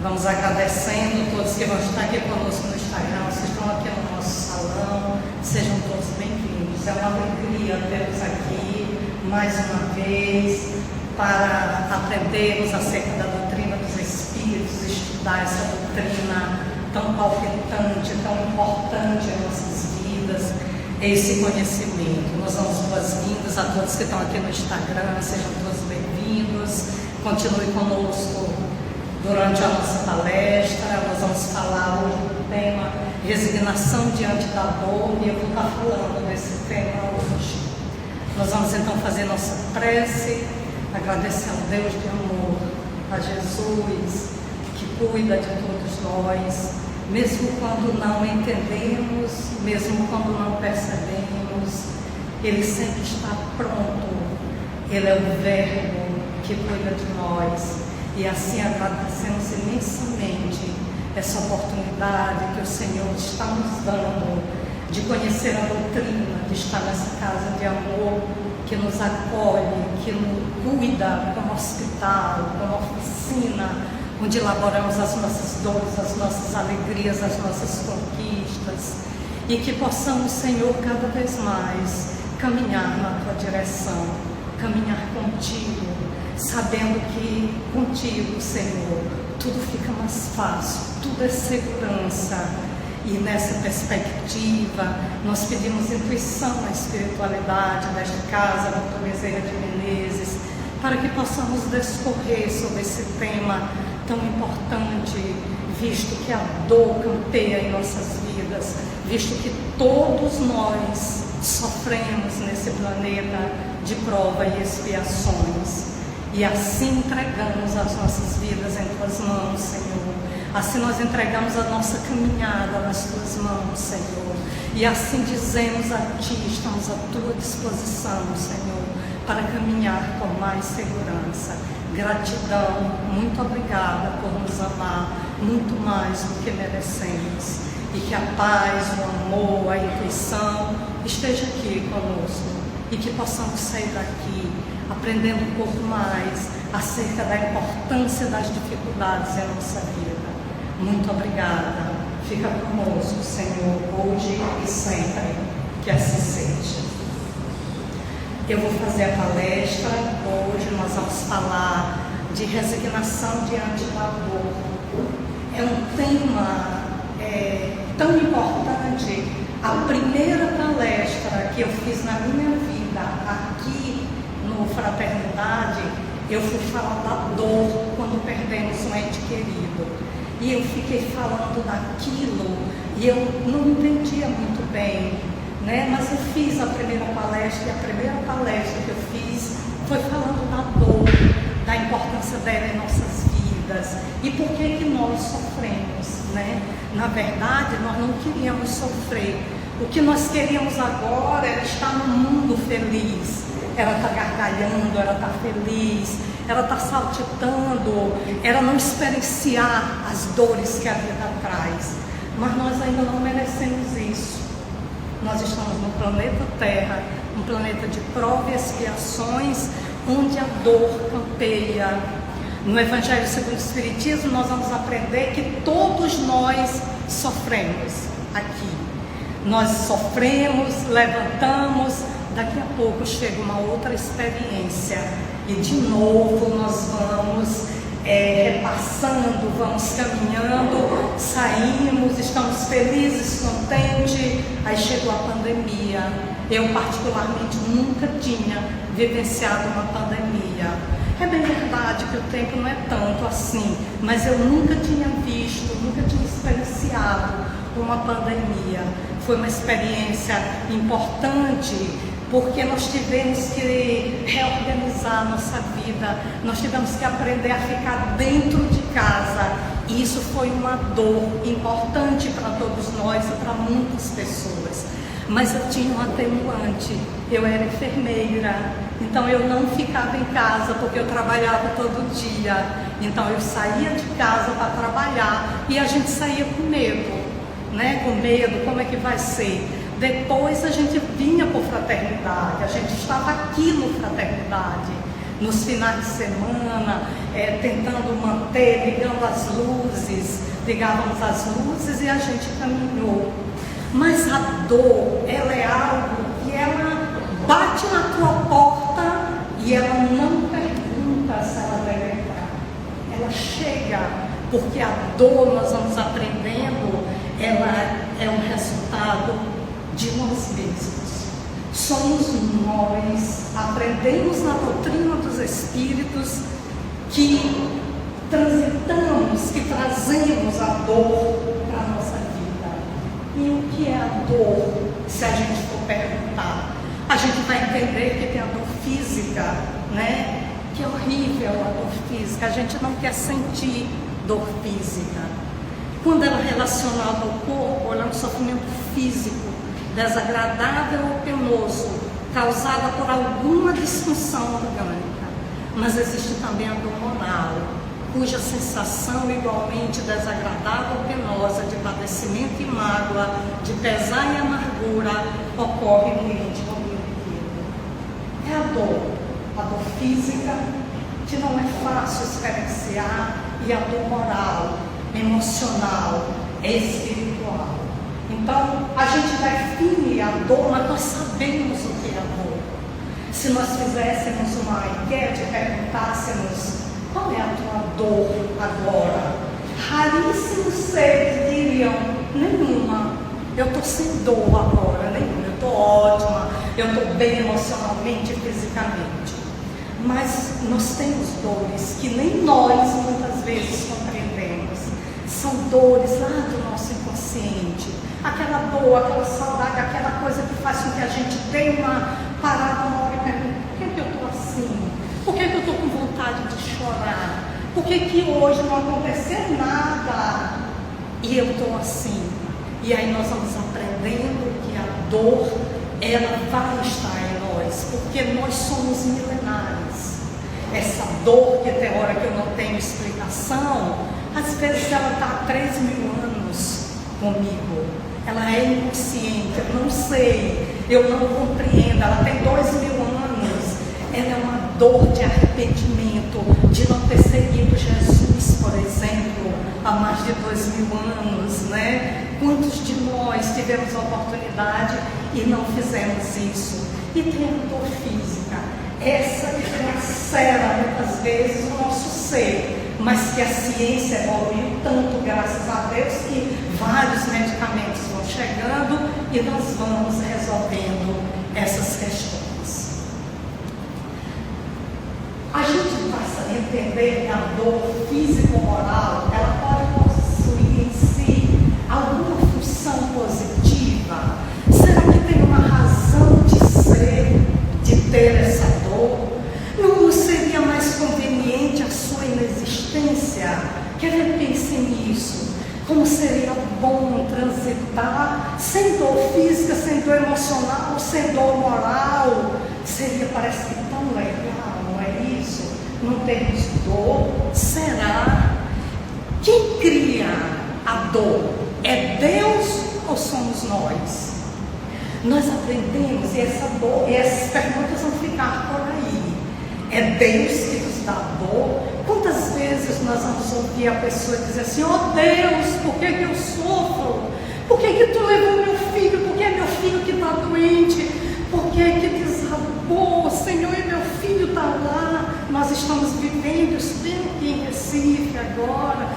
Vamos agradecendo todos que vão estar aqui conosco no Instagram, vocês estão aqui no nosso salão, sejam todos bem-vindos. É uma alegria tê-los aqui mais uma vez para aprendermos acerca da doutrina dos Espíritos, estudar essa doutrina tão palpitante, tão importante em nossas vidas, esse conhecimento. Nós damos boas-vindas a todos que estão aqui no Instagram, sejam todos bem-vindos, continue conosco durante a nossa palestra. Nós vamos falar hoje do tema resignação diante da dor, e eu vou estar falando desse tema hoje. Nós vamos então fazer nossa prece, agradecer ao Deus de amor, a Jesus, que cuida de todos nós, mesmo quando não entendemos, mesmo quando não percebemos, Ele sempre está pronto. Ele é o Verbo que cuida de nós. E assim agradecemos imensamente essa oportunidade que o Senhor está nos dando de conhecer a doutrina, de estar nessa casa de amor que nos acolhe, que nos cuida como hospital, como oficina, onde elaboramos as nossas dores, as nossas alegrias, as nossas conquistas, e que possamos, Senhor, cada vez mais caminhar na Tua direção, caminhar contigo, sabendo que contigo, Senhor, tudo fica mais fácil, tudo é segurança. E nessa perspectiva, nós pedimos intuição na espiritualidade desta casa, Dr. Bezerra de Menezes, para que possamos discorrer sobre esse tema tão importante, visto que a dor campeia em nossas vidas, visto que todos nós sofremos nesse planeta de prova e expiações. E assim entregamos as nossas vidas em Tuas mãos, Senhor. Assim nós entregamos a nossa caminhada nas Tuas mãos, Senhor. E assim dizemos a Ti, estamos à Tua disposição, Senhor, para caminhar com mais segurança. Gratidão, muito obrigada por nos amar muito mais do que merecemos. E que a paz, o amor, a intuição esteja aqui conosco. E que possamos sair daqui aprendendo um pouco mais acerca da importância das dificuldades em nossa vida. Muito obrigada. Fica conosco, Senhor, hoje e sempre. Que assim seja. Eu vou fazer a palestra. Hoje nós vamos falar de resignação diante da dor. É um tema tão importante. A primeira palestra que eu fiz na minha vida aqui no Fraternidade, eu fui falar da dor quando perdemos um ente querido. E eu fiquei falando daquilo e eu não entendia muito bem, né? Mas eu fiz a primeira palestra, e a primeira palestra que eu fiz foi falando da dor, da importância dela em nossas vidas e por que nós sofremos, né? Na verdade, nós não queríamos sofrer. O que nós queríamos agora era estar no mundo feliz. Era estar gargalhando, era estar feliz, era estar saltitando, era não experienciar as dores que a vida traz. Mas nós ainda não merecemos isso. Nós estamos no planeta Terra, um planeta de provas e expiações, onde a dor campeia. No Evangelho segundo o Espiritismo, nós vamos aprender que todos nós sofremos aqui. Nós sofremos, levantamos, daqui a pouco chega uma outra experiência e de novo nós vamos repassando, vamos caminhando, saímos, estamos felizes, contentes, aí chegou a pandemia. Eu particularmente nunca tinha vivenciado uma pandemia. É bem verdade que o tempo não é tanto assim, mas eu nunca tinha visto, nunca tinha experienciado uma pandemia. Foi uma experiência importante, porque nós tivemos que reorganizar a nossa vida, nós tivemos que aprender a ficar dentro de casa, e isso foi uma dor importante para todos nós e para muitas pessoas. Mas eu tinha um atenuante, eu era enfermeira, então eu não ficava em casa porque eu trabalhava todo dia, então eu saía de casa para trabalhar e a gente saía com medo, né? Com medo, como é que vai ser? Depois a gente vinha por Fraternidade, a gente estava aqui no Fraternidade, nos finais de semana, tentando manter, ligando as luzes, ligávamos as luzes e a gente caminhou. Mas a dor, ela é algo que ela bate na tua porta e ela não pergunta se ela deve entrar. Ela chega, porque a dor, nós vamos aprendendo, ela é um resultado de nós mesmos. Somos nós, aprendemos na doutrina dos Espíritos, que transitamos, que trazemos a dor para a nossa vida. E o que é a dor? Se a gente for perguntar, a gente vai entender que tem a dor física, né? Que é horrível a dor física, a gente não quer sentir dor física. Quando ela é relacionada ao corpo, ela é um sofrimento físico, desagradável ou penoso, causada por alguma disfunção orgânica. Mas existe também a dor moral, cuja sensação igualmente desagradável ou penosa de padecimento e mágoa, de pesar e amargura, ocorre no íntimo do indivíduo. É a dor física, que não é fácil experienciar, e a dor moral, emocional, espiritual. Então, a gente vai definir a dor, mas nós sabemos o que é a dor. Se nós fizéssemos uma enquete e perguntássemos qual é a tua dor agora, raríssimos seres diriam: nenhuma, eu estou sem dor agora, nenhuma, eu estou ótima, eu estou bem emocionalmente e fisicamente. Mas nós temos dores que nem nós muitas vezes compreendemos. São dores lá do nosso inconsciente. Aquela dor, aquela saudade, aquela coisa que faz com que a gente dê uma parada na hora e pergunte: por que eu estou assim? Por que eu estou com vontade de chorar? Por que hoje não aconteceu nada e eu estou assim? E aí nós vamos aprendendo que a dor, ela vai estar em nós, porque nós somos milenares. Essa dor, que tem hora que eu não tenho explicação, às vezes ela está há 3.000 anos comigo. Ela é inconsciente, eu não sei, eu não compreendo. Ela tem 2.000 anos. Ela é uma dor de arrependimento, de não ter seguido Jesus, por exemplo, há mais de 2.000 anos, né? Quantos de nós tivemos a oportunidade e não fizemos isso? E tem a dor física, essa que lacera muitas vezes o nosso ser, mas que a ciência evoluiu tanto, graças a Deus, que vários medicamentos vão chegando e nós vamos resolvendo essas questões. A gente passa a entender que a dor físico-moral, ela pode possuir em si alguma função positiva. Será que tem uma razão de ser, de ter essa dor? Não seria mais conveniente a sua inexistência? Quero que pense nisso. Como seria bom transitar sem dor física, sem dor emocional, sem dor moral? Seria, parece que, tão legal, não é isso? Não temos dor. Será? Quem cria a dor? É Deus ou somos nós? Nós aprendemos, e essa dor, e essas perguntas vão ficar por aí. É Deus que nos dá dor? Quantas vezes nós vamos ouvir a pessoa dizer assim: oh Deus, por que eu sofro? Por que tu levou meu filho? Por que é meu filho que está doente? Por que desabou? Senhor, e meu filho está lá. Nós estamos vivendo isso bem aqui em Recife agora,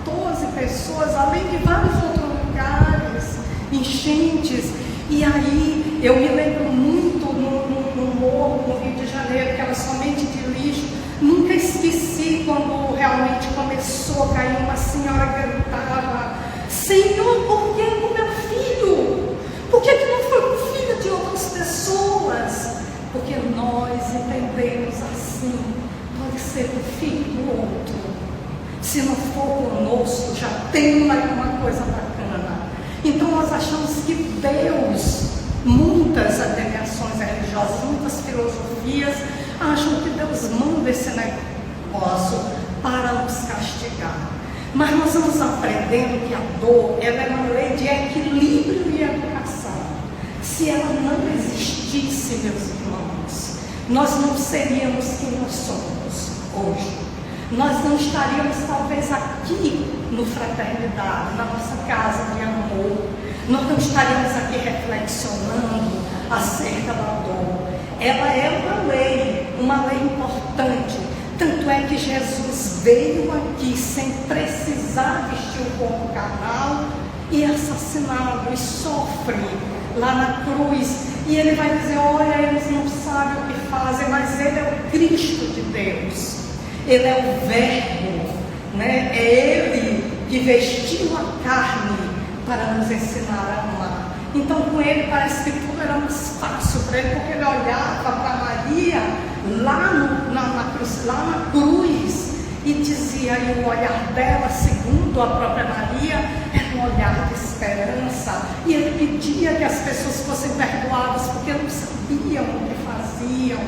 14 pessoas, além de vários outros lugares, enchentes. E aí, eu me lembro muito no morro, no Rio de Janeiro, que era somente de lixo. Nunca esqueci quando realmente começou a cair, uma senhora gritava: Senhor, por que com meu filho? Por que não foi com o filho de outras pessoas? Porque nós entendemos assim, pode ser com o filho do outro. Se não for conosco, já tem alguma coisa bacana. Então nós achamos que Deus, muitas agremiações religiosas, muitas filosofias, acham que Deus manda esse negócio para nos castigar. Mas nós vamos aprendendo que a dor, ela é uma lei de equilíbrio e educação. Se ela não existisse, meus irmãos, nós não seríamos quem nós somos hoje. Nós não estaríamos talvez aqui no fraternidade, na nossa casa de amor, nós não estaríamos aqui reflexionando acerca da dor. Ela é uma lei importante. Tanto é que Jesus veio aqui sem precisar vestir o corpo carnal e assassinado, e sofre lá na cruz. E ele vai dizer, olha, eles não sabem o que fazem, mas ele é o Cristo de Deus. Ele é o Verbo, né? É ele que vestiu a carne para nos ensinar a amar. Então com ele parece que tudo era mais fácil para ele, porque ele olhava para Maria lá na cruz e dizia, e o olhar dela, segundo a própria Maria, era um olhar de esperança, e ele pedia que as pessoas fossem perdoadas porque não sabiam o que faziam.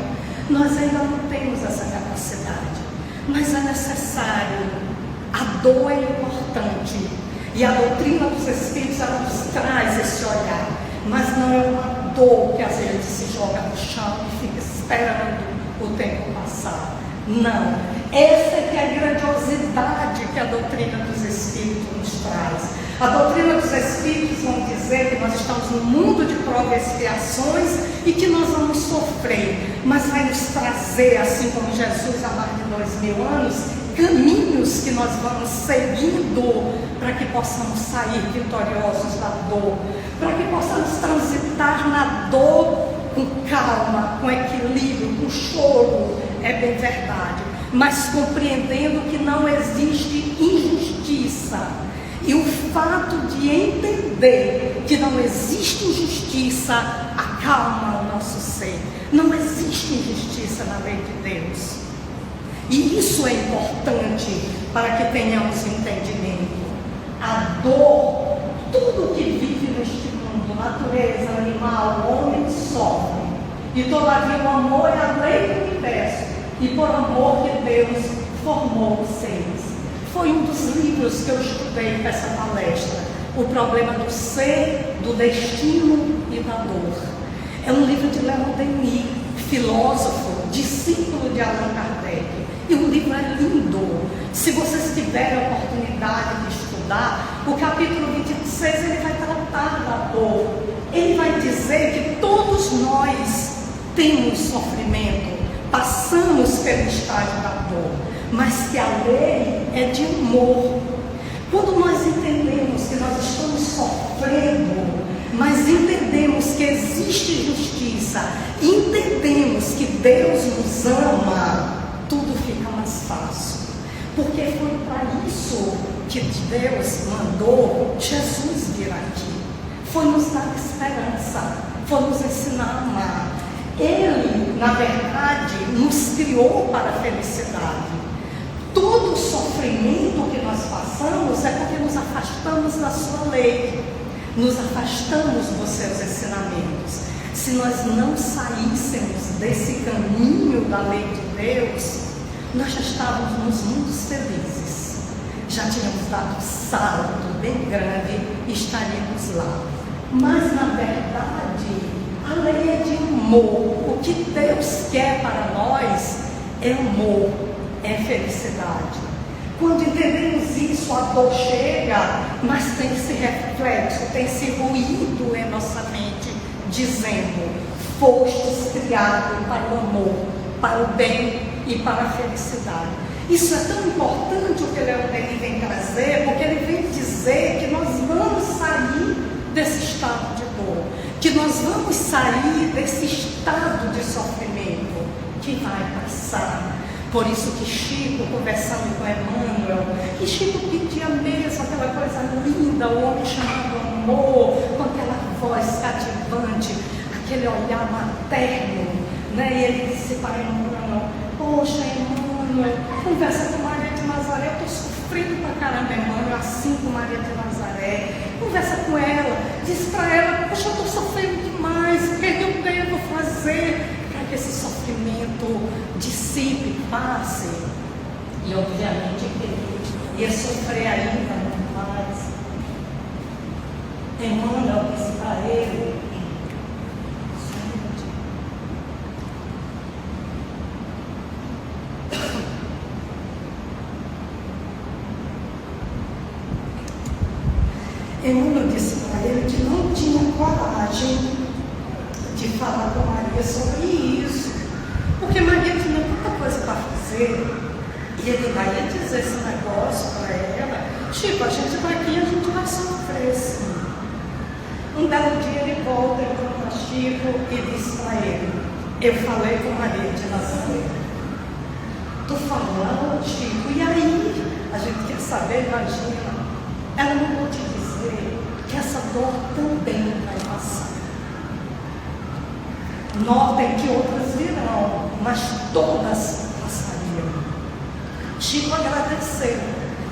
Nós ainda não temos essa capacidade, mas é necessário. A dor é importante, e a doutrina dos Espíritos ela nos traz esse olhar, mas não é uma dor que às vezes se joga no chão e fica esperando o tempo passar. Não, essa é que é a grandiosidade que a doutrina dos Espíritos nos traz. A doutrina dos Espíritos vão dizer que nós estamos no mundo de provas e expiações e que nós vamos sofrer, mas vai nos trazer, assim como Jesus há mais de 2000 anos, caminhos que nós vamos seguindo para que possamos sair vitoriosos da dor, para que possamos transitar na dor com calma, com equilíbrio, com choro, é bem verdade, mas compreendendo que não existe injustiça. E o fato de entender que não existe injustiça acalma o nosso ser. Não existe injustiça na lei de Deus. E isso é importante para que tenhamos entendimento. A dor, tudo que vive neste mundo, natureza, animal, homem, sofre. E todavia o amor é a lei do universo. E por amor que Deus formou os seres. Foi um dos livros que eu estudei para essa palestra. O problema do ser, do destino e da dor. É um livro de Leon Denis, filósofo, discípulo de Allan Kardec. E o livro é lindo. Se vocês tiverem a oportunidade de estudar, o capítulo 26 ele vai tratar da dor. Ele vai dizer que todos nós temos sofrimento, passamos pelo estágio da dor, mas que a lei é de amor. Quando nós entendemos que nós estamos sofrendo, mas entendemos que existe justiça, entendemos que Deus nos ama, tudo fica mais fácil. Porque foi para isso que Deus mandou Jesus vir aqui. Foi nos dar esperança, foi nos ensinar a amar. Ele, na verdade, nos criou para a felicidade. Todo o sofrimento que nós passamos é porque nos afastamos da sua lei, nos afastamos dos seus ensinamentos. Se nós não saíssemos desse caminho da lei de Deus, nós já estávamos muito felizes, já tínhamos dado um salto bem grande e estaríamos lá. Mas na verdade, a lei é de amor. O que Deus quer para nós é amor, é felicidade. Quando entendemos isso, a dor chega, mas tem esse reflexo, tem esse ruído em nossa mente, dizendo: fostes criados para o amor, para o bem e para a felicidade. Isso é tão importante o que Leon Denis vem trazer, porque ele vem dizer que nós vamos sair desse estado de dor, que nós vamos sair desse estado de sofrimento que vai passar. Por isso que Chico, conversando com Emmanuel, que Chico pedia mesmo aquela coisa linda, o homem chamado amor, com aquela voz cativante, aquele olhar materno, né? E ele disse para Emmanuel: poxa, Emmanuel, conversa com Maria de Nazaré, eu estou sofrendo pra caramba, Emmanuel, assim com Maria de Nazaré. Conversa com ela, diz para ela: poxa, eu estou sofrendo demais, o que eu devo fazer para que esse sofrimento dissipe, passe? E obviamente que ele ia sofrer ainda muito mais. Emmanuel disse para ele: Emmanuel disse para ele que não tinha coragem de falar com Maria sobre isso, porque Maria tinha muita coisa para fazer, e ele vai dizer esse negócio para ela: Chico, a gente vai aqui e a gente vai sofrer sim. Um belo dia ele volta, encontra Chico e diz para ele: eu falei com Maria de Nazaré. Tu falando, Chico, e aí? A gente quer saber, imagina. Ela não vou te dizer que essa dor também vai passar. Notem que outras virão, mas todas passariam. Chico agradeceu,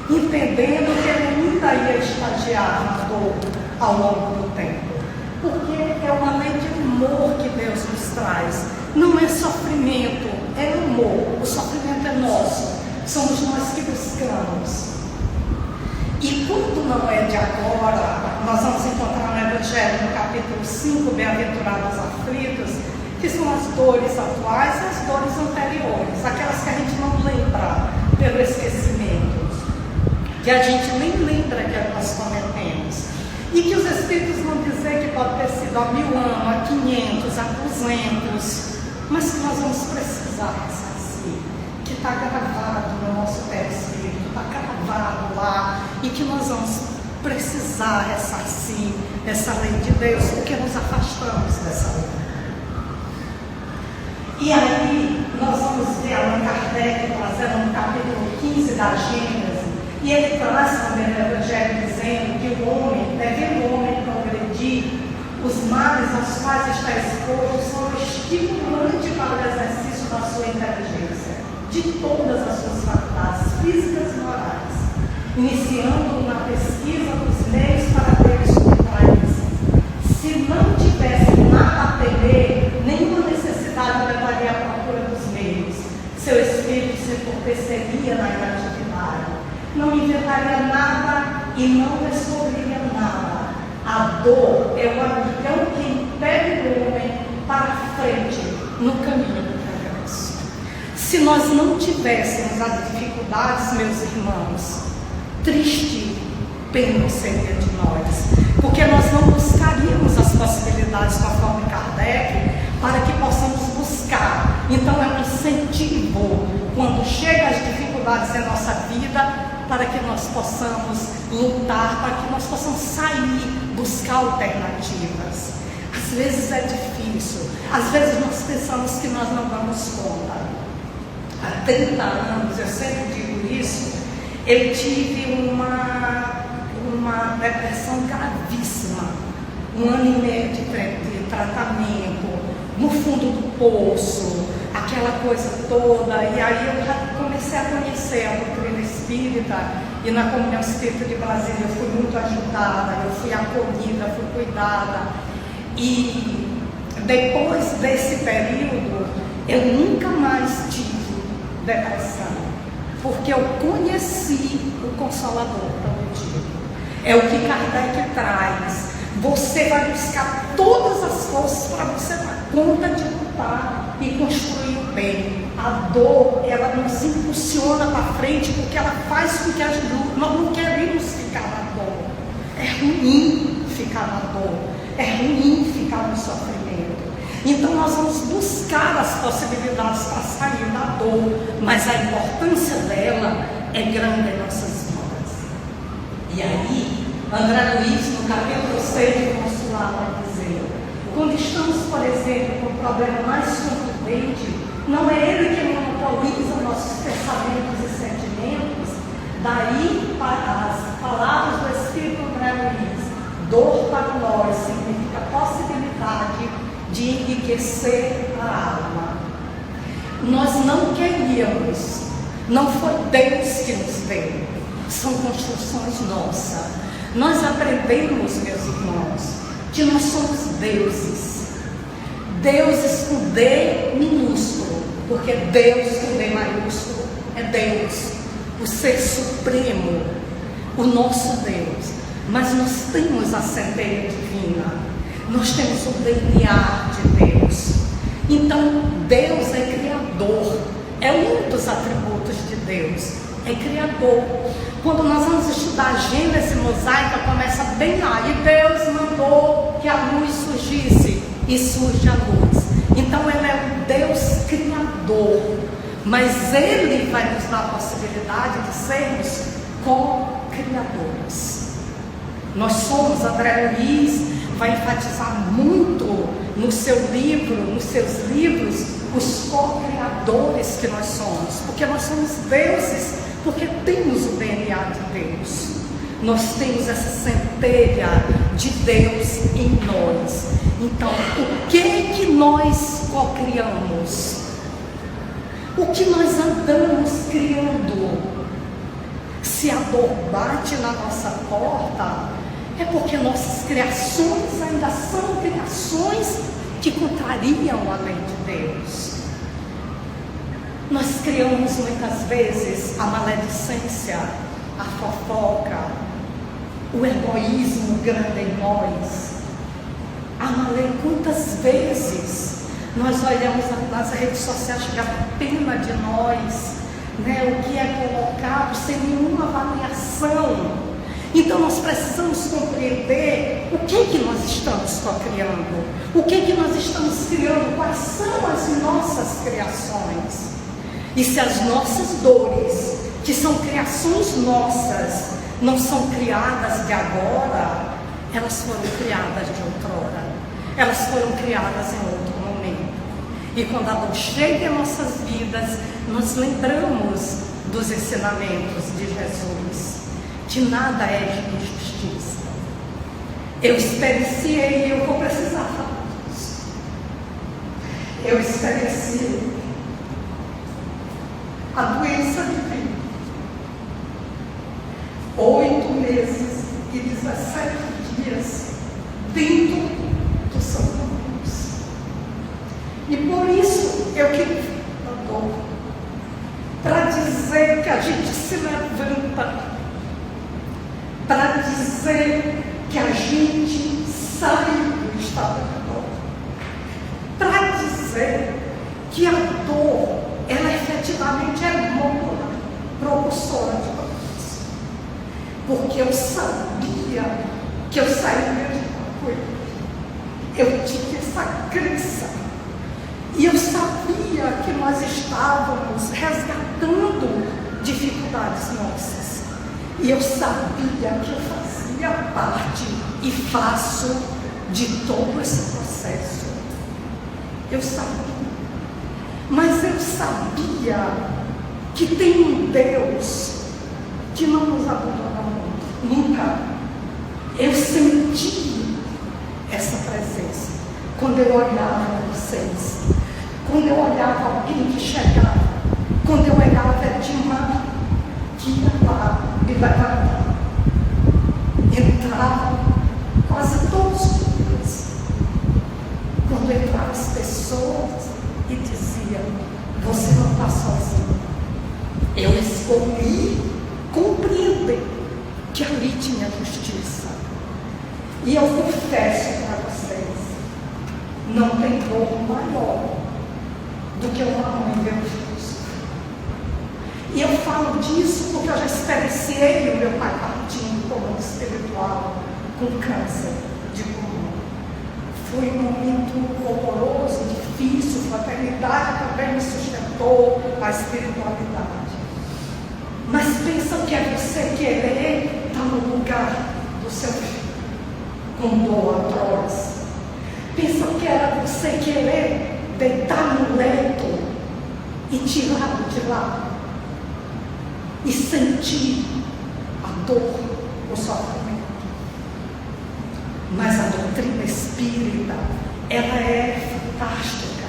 entendendo que ele ainda ia estagiar na dor ao longo do tempo. Porque é uma lei de amor que Deus nos traz. Não é sofrimento, é amor. O sofrimento é nosso, somos nós que buscamos. E quando não é de agora, nós vamos encontrar no Evangelho, no capítulo 5, Bem-aventurados aflitos, que são as dores atuais e as dores anteriores, aquelas que a gente não lembra pelo esquecimento, que a gente nem lembra que nós cometemos. E que os Espíritos vão dizer que pode ter sido há 1000 anos, há 500, há 200, mas que nós vamos precisar ressarcir, que está gravado no nosso perispírito, está gravado lá, e que nós vamos precisar ressarcir essa lei de Deus, porque nos afastamos dessa lei. E aí, nós vamos ver Allan Kardec trazendo no capítulo 15 da Gênesis, e ele traz também no Evangelho dizendo que o homem, devendo o homem progredir, os males aos quais está exposto são estimulante para o exercício da sua inteligência, de todas as suas faculdades físicas e morais, iniciando na pesquisa dos meios para ter subtraídos. Se não tivesse nada a temer, nenhuma necessidade levaria à procura dos meios. Seu espírito se entorpeceria na gratividade, não inventaria nada e não descobriria nada. A dor é o amigão que impele o homem para frente no caminho do progresso. Se nós não tivéssemos as dificuldades, meus irmãos, triste pena seria de nós, porque nós não buscaríamos as possibilidades conforme Kardec, para que possamos buscar. Então é um incentivo quando chegam as dificuldades em nossa vida, para que nós possamos lutar, para que nós possamos sair, buscar alternativas. Às vezes é difícil, às vezes nós pensamos que nós não damos conta. Há 30 anos, eu sempre digo isso, eu tive uma depressão gravíssima, 1 ano e meio de tratamento, no fundo do poço, aquela coisa toda, e aí eu já comecei a conhecer a doutrina espírita, e na Comunhão Espírita de Brasília eu fui muito ajudada, eu fui acolhida, fui cuidada, e depois desse período eu nunca mais tive depressão, porque eu conheci o Consolador prometido. É o que Kardec traz. Você vai buscar todas as forças para você dar conta de lutar e construir o bem. A dor, ela nos impulsiona para frente, porque ela faz com que nós não queremos ficar na dor. É ruim ficar na dor, é ruim ficar no sofrimento. Então nós vamos buscar as possibilidades para sair da dor, mas a importância dela é grande em nossas vidas. E aí, André Luiz, no capítulo 6 do Consulado, vai dizer: quando estamos, por exemplo, com um problema mais contundente, não é ele que monopoliza nossos pensamentos e sentimentos. Daí, para as palavras do Espírito André Luiz, dor para nós significa possibilidade de enriquecer a alma. Nós não queríamos, não foi Deus que nos deu, são construções nossas. Nós aprendemos, meus irmãos, que nós somos deuses. Deuses com D minúsculo, porque Deus com D maiúsculo é Deus, o Ser Supremo, o nosso Deus. Mas nós temos a centelha divina, nós temos o DNA de Deus. Então, Deus é criador, é um dos atributos de Deus, é criador. Quando nós vamos estudar a Gênesis mosaica, começa bem lá. E Deus mandou que a luz surgisse, e surge a luz. Então Ele é um Deus criador, mas Ele vai nos dar a possibilidade de sermos co-criadores. Nós somos, André Luiz vai enfatizar muito no seu livro, nos seus livros, os co-criadores que nós somos, porque nós somos deuses, porque temos o DNA de Deus. Nós temos essa centelha de Deus em nós. Então, o que nós co-criamos? O que nós andamos criando? Se a dor bate na nossa porta, é porque nossas criações ainda são criações que contrariam a lei de Deus. Nós criamos muitas vezes a maledicência, a fofoca, o egoísmo grande em nós. Quantas vezes nós olhamos nas redes sociais que dá pena de nós, né? O que é colocado sem nenhuma avaliação. Então nós precisamos compreender o que nós estamos co-criando, o que nós estamos criando, quais são as nossas criações. E se as nossas dores, que são criações nossas, não são criadas de agora, elas foram criadas de outrora, elas foram criadas em outro momento. E quando a dor chega em nossas vidas, nós lembramos dos ensinamentos de Jesus, que nada é de injustiça. Eu experienciei e eu vou precisar falar disso. Eu experienciei a doença de vida, 8 meses e 17 dias dentro do Santo Cruz. E por isso eu queria falar para dizer que a gente se levanta, para dizer que a gente sai do estado de dor, para dizer que a dor, ela efetivamente é motora, propulsora de progresso. Porque eu sabia que eu sairia de uma coisa. Eu tinha essa crença. E eu sabia que nós estávamos resgatando dificuldades nossas. E eu sabia que eu fazia parte e faço de todo esse processo. Eu sabia. Mas eu sabia que tem um Deus que não nos abandona nunca. Eu senti essa presença quando eu olhava vocês, quando eu olhava alguém que chegava, quando eu olhava Edmar, que ia lá me levantar, entrava quase todos os dias, quando entravam as pessoas e diziam: você não está sozinho. Eu escolhi compreender que ali tinha justiça. E eu confesso para vocês, não tem dor maior do que uma mãe ver o filho sofrer. E eu falo disso porque eu já experienciei o meu pai partindo como espiritual com câncer de pulmão. Foi um momento horroroso, difícil, fraternidade também me sustentou, a espiritualidade. Mas pensa que é você querer estar no lugar do seu filho, com dor atroz. Pensa que era você querer deitar no leito e tirá-lo de lá e sentir a dor, o sofrimento. Mas a doutrina espírita, ela é fantástica,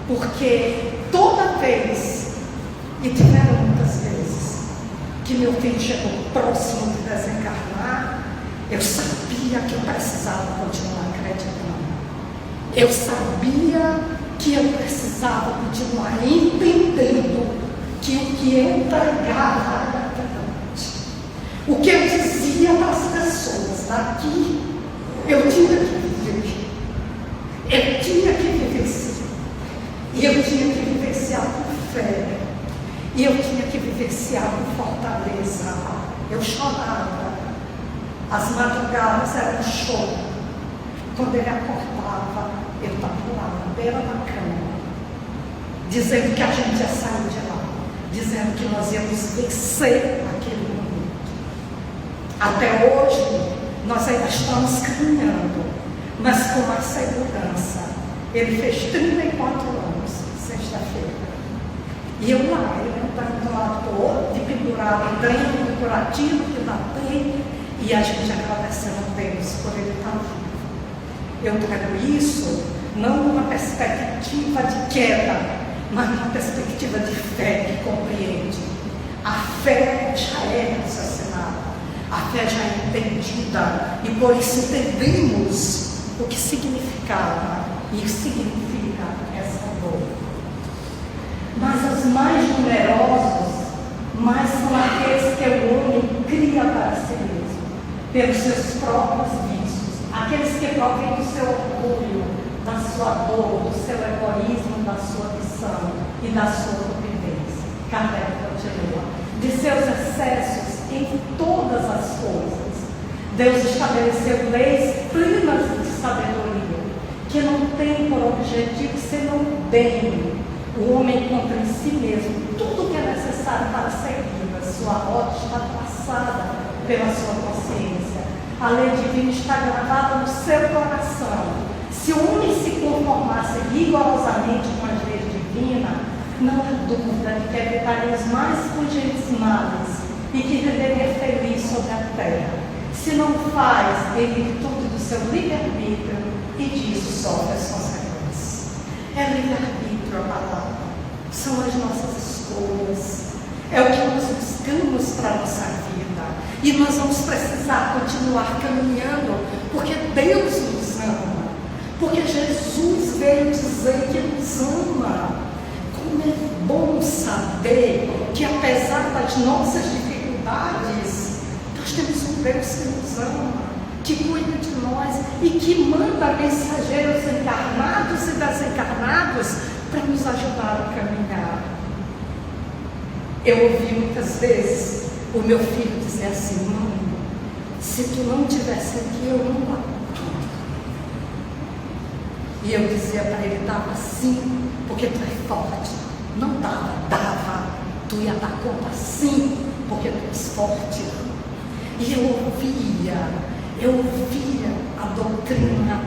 porque toda vez, e tiveram muitas vezes, que meu filho chegou próximo de desencarnar, eu sabia que eu precisava continuar acreditando. Eu sabia que eu precisava continuar entendendo que o que eu pregava era verdade. O que eu dizia para as pessoas daqui, eu tinha que viver. Eu tinha que vivenciar. E eu tinha que vivenciar com fé. E eu tinha que vivenciar com fortaleza. Eu chorava. As madrugadas eram um choro. Quando ele acordava, eu estava lá na beira da cama, dizendo que a gente ia sair de lá, dizendo que nós íamos vencer aquele momento. Até hoje, nós ainda estamos caminhando, mas com mais segurança. Ele fez 34 anos, sexta-feira. E eu lá, ele entrando lá todo, de pendurado, dentro do curativo que lá tem, e a gente agradecendo a Deus por ele estar vivo. Eu trago isso não numa perspectiva de queda, mas numa perspectiva de fé que compreende. A fé já é raciocinada, a fé já é entendida, e por isso entendemos o que significava e significa essa dor. Mas os mais numerosos, mais são aqueles que o homem cria para si mesmo, pelos seus próprios vícios, aqueles que provêm do seu orgulho, da sua dor, do seu egoísmo, da sua ambição e da sua dependência. Kardec continua. De seus excessos em todas as coisas. Deus estabeleceu leis plenas de sabedoria, que não tem por objetivo senão o bem. O homem encontra em si mesmo tudo o que é necessário para seguir. Sua rota está traçada pela sua consciência. A lei divina está gravada no seu coração. Se o homem se conformasse rigorosamente com a lei divina, não há dúvida de que evitaria os mais pungentes males e que viveria feliz sobre a terra. Se não faz em virtude do seu livre-arbítrio, e disso sofre as consequências. É livre-arbítrio a palavra, são as nossas escolhas, é o que nós buscamos para a nossa vida, e nós vamos precisar continuar caminhando, porque Deus nos ama, porque Jesus veio dizer que nos ama. Como é bom saber que apesar das nossas dificuldades, nós temos um Deus que nos ama, que cuida de nós e que manda mensageiros encarnados e desencarnados para nos ajudar a caminhar. Eu ouvi muitas vezes o meu filho dizer assim: mãe, se tu não estivesse aqui, eu não dava. E eu dizia para ele: dava sim, porque tu é forte. Não dava, dava. Tu ia dar conta sim, porque tu és forte. E eu ouvia a doutrina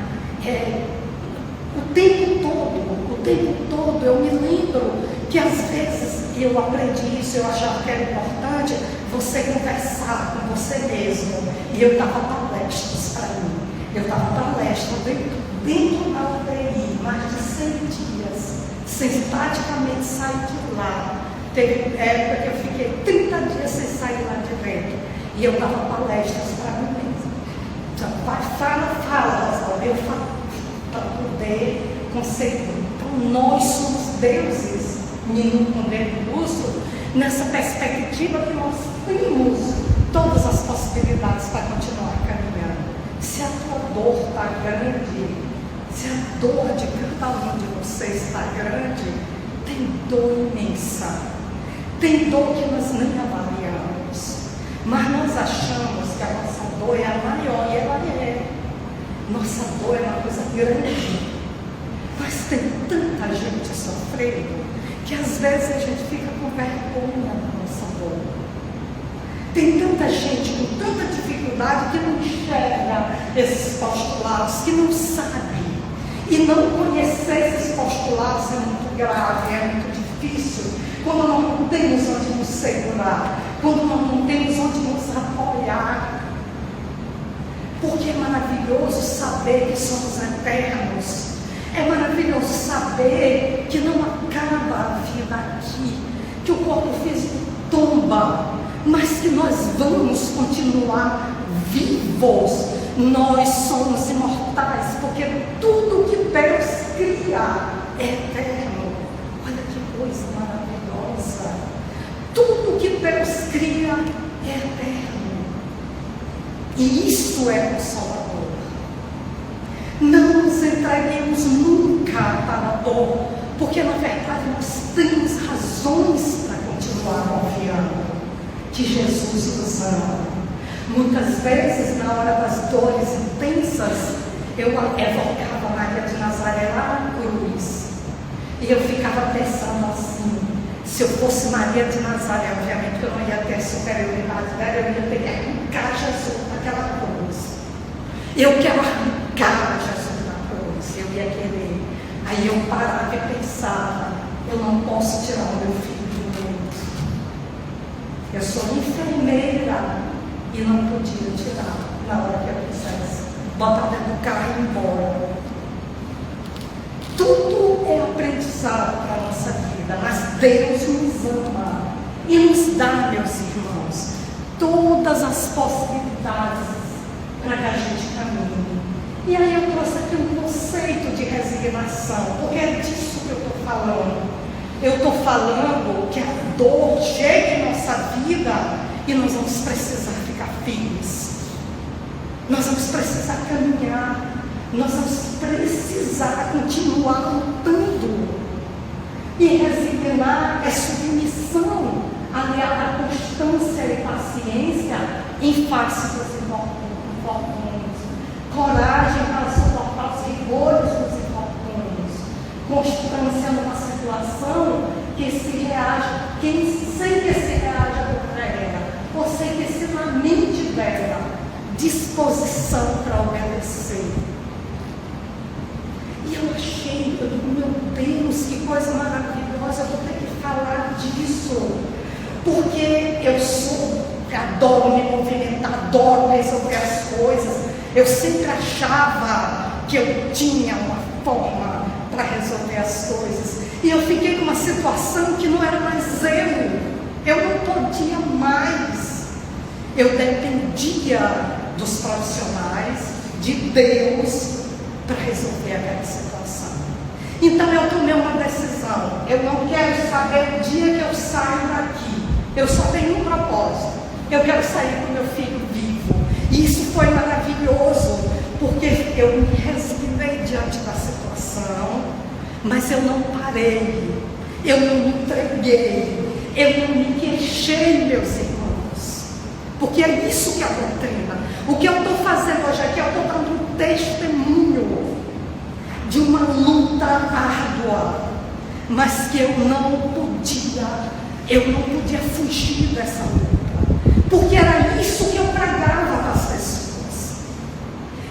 o tempo todo. Eu me lembro que às vezes eu aprendi isso, eu achava que era importante você conversar com você mesmo. E eu dava palestras para mim. Eu dava palestras dentro da UTI, mais de 100 dias, sem praticamente sair de lá. Teve época que eu fiquei 30 dias sem sair lá de dentro. E eu dava palestras para mim mesma. Então, fala, eu falo para poder conseguir. Então, nós somos deuses, menino com dedo lúcido, nessa perspectiva que nós temos todas as possibilidades para continuar caminhando. Se a tua dor está grande, se a dor de cada um de vocês está grande, tem dor imensa, tem dor que nós nem avaliamos, mas nós achamos que a nossa dor é a maior, e ela é. Nossa dor é uma coisa grande, mas tem tanta gente sofrendo que às vezes a gente fica com vergonha da nossa dor. Tem tanta gente com tanta dificuldade que não enxerga esses postulados, que não sabe. E não conhecer esses postulados é muito grave, é muito difícil, quando nós não temos onde nos segurar, quando nós não temos onde nos apoiar. Porque é maravilhoso saber que somos eternos, é maravilhoso saber que não acaba a vida aqui, que o corpo físico tomba, mas que nós vamos continuar vivos. Nós somos imortais, porque tudo que Deus cria é eterno. Olha que coisa maravilhosa. Tudo que Deus cria é eterno. E isso é consolador. Não nos entreguemos nunca para a dor, porque na verdade nós temos razões para continuar confiando. que Jesus nos ama. Muitas vezes, na hora das dores intensas, eu evocava Maria de Nazaré lá na cruz. E eu ficava pensando assim, se eu fosse Maria de Nazaré, obviamente eu não ia ter a superioridade dela, eu ia ter que arrancar Jesus daquela cruz. Eu quero arrancar Jesus da cruz, eu ia querer. Aí eu parava e pensava, eu não posso tirar o meu filho do mundo. Eu sou enfermeira e não podia tirar na hora que eu quisesse. Botar dentro do carro e ir embora. Tudo é aprendizado para a nossa vida, mas Deus nos ama e nos dá, meus irmãos, todas as possibilidades para que a gente caminhe. E aí eu trouxe aqui um conceito de resignação, porque é disso que eu estou falando. Eu estou falando que a dor chega em nossa vida e nós vamos precisar ficar firmes. Nós vamos precisar caminhar. Nós vamos precisar continuar lutando. E resignar é submissão, aliada à constância e paciência em face dos infortúnios. Coragem para suportar os rigores dos infortúnios. Constância numa situação que se reage, sem que se reaja contra ela, ou sem que se lamente dela. Disposição para obedecer. E eu achei, meu Deus, que coisa maravilhosa, eu vou ter que falar disso, porque eu adoro me movimentar, adoro resolver as coisas. Eu sempre achava que eu tinha uma forma para resolver as coisas, e eu fiquei com uma situação que não era mais eu não podia mais, eu dependia dos profissionais, de Deus, para resolver aquela situação. Então eu tomei uma decisão. Eu não quero saber o dia que eu saio daqui. Eu só tenho um propósito. Eu quero sair com meu filho vivo. E isso foi maravilhoso, porque eu me resignei diante da situação, mas eu não parei, eu não me entreguei, eu não me queixei, meus irmãos. Porque é isso que é a doutrina. O que eu estou fazendo hoje aqui, eu estou dando um testemunho de uma luta árdua, mas que eu não podia fugir dessa luta, porque era isso que eu pregava para as pessoas.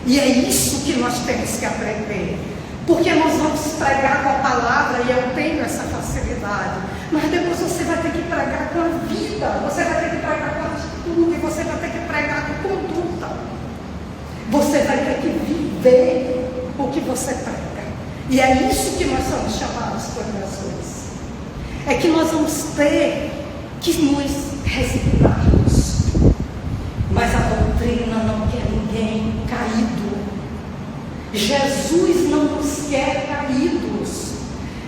E é isso que nós temos que aprender, porque nós vamos pregar com a palavra, e eu tenho essa facilidade, mas depois você vai ter que pregar com a vida, você vai ter que pregar com a atitude, você vai ter que pregar com conduta, você vai ter que viver o que você prega. E é isso que nós somos chamados por Jesus. É que nós vamos ter que nos resignarmos. Mas a doutrina não quer ninguém caído. Jesus não nos quer caídos.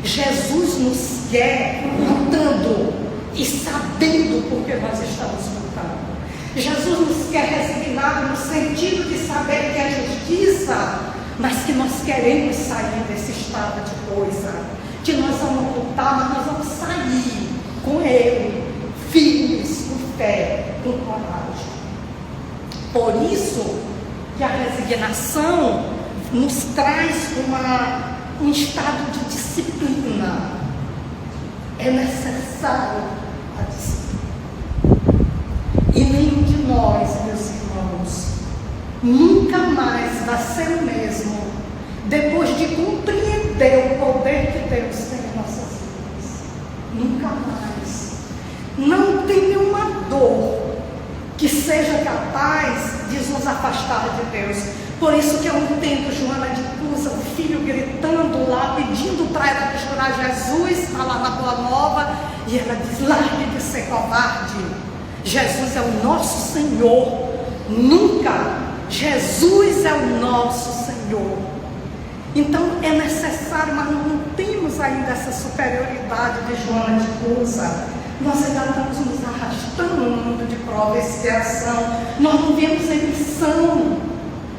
Jesus nos quer lutando e sabendo por que nós estamos lutando. Jesus nos quer resignados no sentido de saber que é justiça, mas que nós queremos sair desse estado de coisa, que nós vamos lutar, mas nós vamos sair com Ele, firmes, com fé, com coragem. Por isso que a resignação nos traz um estado de disciplina. É necessário a disciplina. E nenhum de nós, meus irmãos, nunca mais vai ser o mesmo depois de compreender o poder que Deus tem em nossas vidas. Nunca mais. Não tem nenhuma dor que seja capaz de nos afastar de Deus. Por isso que eu entendo Joana de Cusa, o filho gritando lá, pedindo para ela jurar Jesus, está lá na Boa Nova, e ela diz: largue de ser covarde. Jesus é o nosso Senhor. Nunca. Jesus é o nosso Senhor. Então é necessário, mas não temos ainda essa superioridade de Joana de Cusa. Nós ainda estamos nos arrastando no mundo de prova e expiação. Nós não vemos emissão.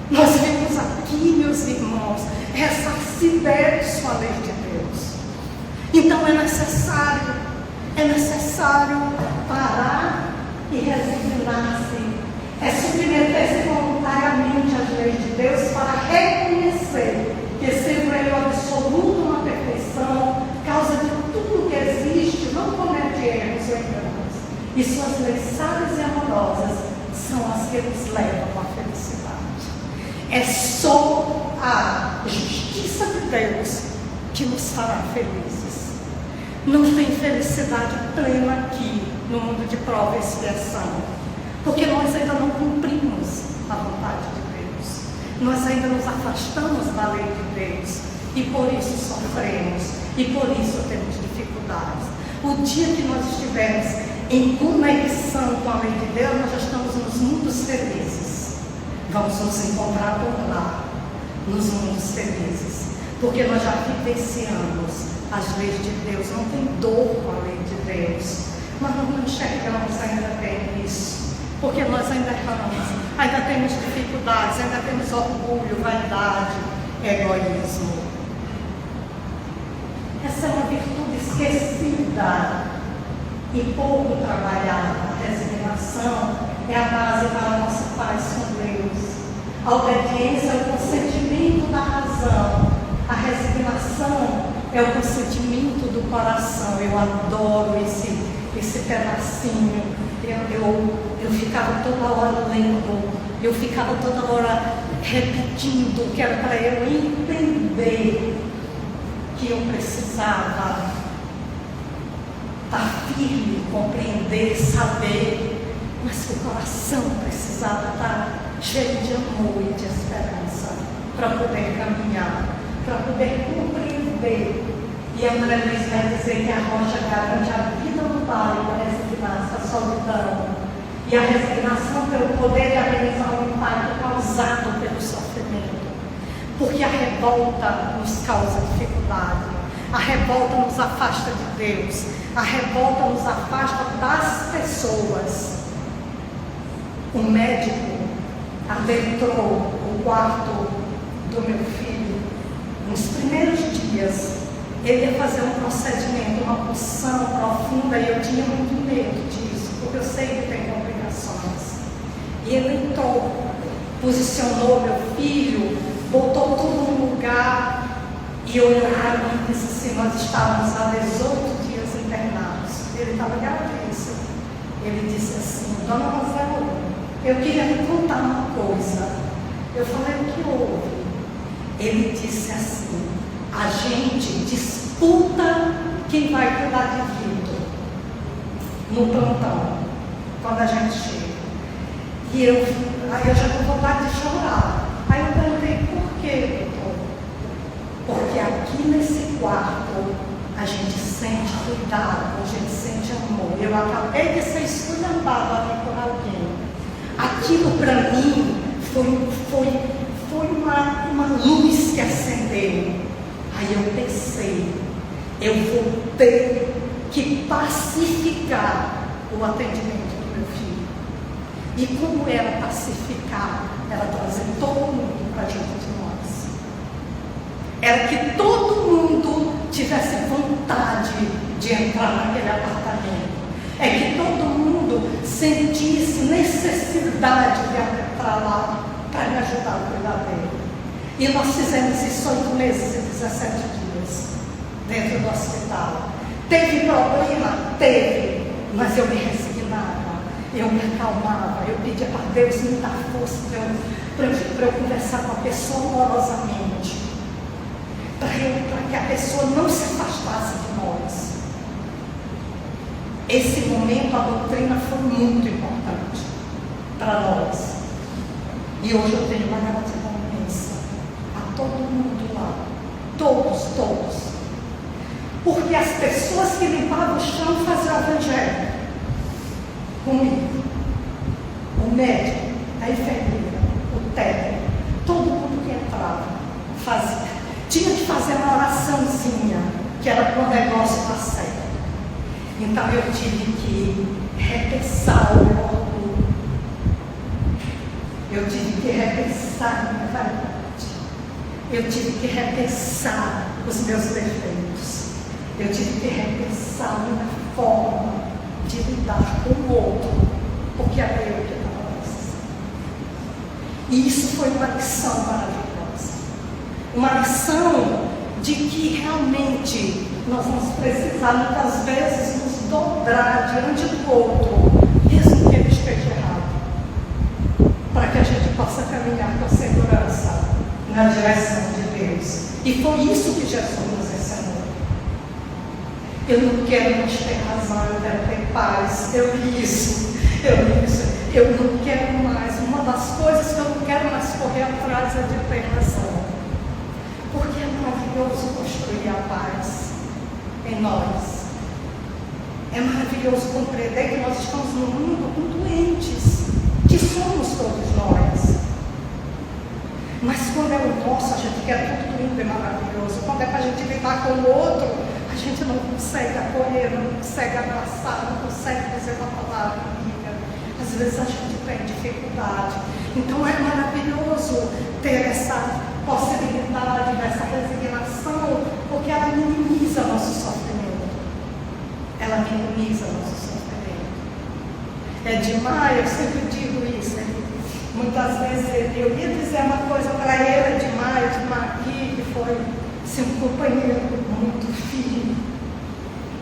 Nós vemos aqui, meus irmãos, ressarcidos com a lei de Deus. Então é necessário parar e resignar-se, é submeter-se voluntariamente às leis de Deus para reconhecer que, sendo Ele o absoluto na perfeição, causa de tudo que existe, não comete erros ou enganos. E suas leis sábias e amorosas são as que nos levam à felicidade. É só a justiça de Deus que nos fará felizes. Não tem felicidade plena aqui no mundo de prova e expiação, porque nós ainda não cumprimos a vontade de Deus. Nós ainda nos afastamos da lei de Deus e por isso sofremos e por isso temos dificuldades. O dia que nós estivermos em conexão com a lei de Deus, nós já estamos nos mundos felizes. Vamos nos encontrar por lá, nos mundos felizes, porque nós já vivenciamos as leis de Deus. Não tem dor com a lei de Deus, mas nós não enxergamos ainda bem isso, porque nós ainda erramos, ainda temos dificuldades, ainda temos orgulho, vaidade, egoísmo. Essa é uma virtude esquecida e pouco trabalhada. A resignação é a base para a nossa paz com Deus. A obediência é o consentimento da razão. A resignação é o consentimento do coração. Eu adoro esse pedacinho. Eu ficava toda hora lendo, eu ficava toda hora repetindo, que era para eu entender que eu precisava estar firme, compreender, saber, mas que o coração precisava estar cheio de amor e de esperança para poder caminhar, para poder compreender. E André Luiz vai dizer que a rocha garante a vida no vale para resignar-se à solidão. E a resignação tem o poder de amenizar o impacto causado pelo sofrimento. Porque a revolta nos causa dificuldade, a revolta nos afasta de Deus, a revolta nos afasta das pessoas. O médico adentrou o quarto do meu filho nos primeiros dias. Ele ia fazer um procedimento, uma punção profunda, e eu tinha muito medo disso, porque eu sei que tem complicações. E ele entrou, posicionou meu filho, botou tudo no lugar, e olharam e disse assim: nós estávamos há 18 dias internados. Ele estava gravíssimo. Ele disse assim: Dona Rosela, eu queria lhe contar uma coisa. Eu falei: o que houve? Ele disse assim: a gente disputa quem vai cuidar de Vitor no plantão, quando a gente chega. E aí eu já estou com vontade de chorar. Aí eu perguntei: por quê, doutor? Porque aqui nesse quarto a gente sente cuidado, a gente sente amor. Eu acabei de ser esculhambado ali por alguém. Aquilo para mim foi uma luz que acendeu. Aí eu pensei: eu vou ter que pacificar o atendimento do meu filho. E como era pacificar? Era trazer todo mundo para junto de nós. Era que todo mundo tivesse vontade de entrar naquele apartamento. É que todo mundo sentisse necessidade de entrar lá para me ajudar a cuidar dele. E nós fizemos isso 8 meses e 17 dias dentro do hospital. Teve problema? Teve, mas eu me resignava, eu me acalmava, eu pedia para Deus me dar força para eu conversar com a pessoa amorosamente, para que a pessoa não se afastasse de nós. Esse momento, a doutrina foi muito importante para nós. E hoje eu tenho uma gratidão imensa a todo mundo lá, todos. Porque as pessoas que limpavam o chão faziam o evangelho comigo. O médico, a enfermeira, o técnico, todo mundo que entrava fazia. Tinha que fazer uma oraçãozinha, que era para o negócio estar certo. Então eu tive que repensar o meu orgulho. Eu tive que repensar a minha vaidade. Eu tive que repensar os meus defeitos. Eu tive que repensar a minha forma de lidar com o outro, porque era eu que estava precisando. E isso foi uma lição maravilhosa. Uma lição de que realmente nós vamos precisar muitas vezes nos dobrar diante do outro, mesmo que ele esteja errado, para que a gente possa caminhar com segurança na direção de Deus. E foi isso que Jesus nos ensinou. Eu não quero mais ter razão, eu quero ter paz. Eu não quero mais. Uma das coisas que eu não quero mais correr atrás é de ter razão. Porque é maravilhoso construir a paz em nós. É maravilhoso compreender que nós estamos num mundo com doentes, que somos todos nós. Mas quando é o nosso, a gente quer tudo lindo e maravilhoso. Quando é para a gente lidar com o outro, a gente não consegue acolher, não consegue abraçar, não consegue dizer uma palavra amiga. Às vezes a gente tem dificuldade. Então é maravilhoso ter essa possibilidade, dessa resignação, porque ela minimiza nosso sofrimento. Ela minimiza nosso sofrimento. É demais, eu sempre digo isso. Muitas vezes eu ia dizer uma coisa para ele, é demais, de Marquinhos, que foi um companheiro muito firme.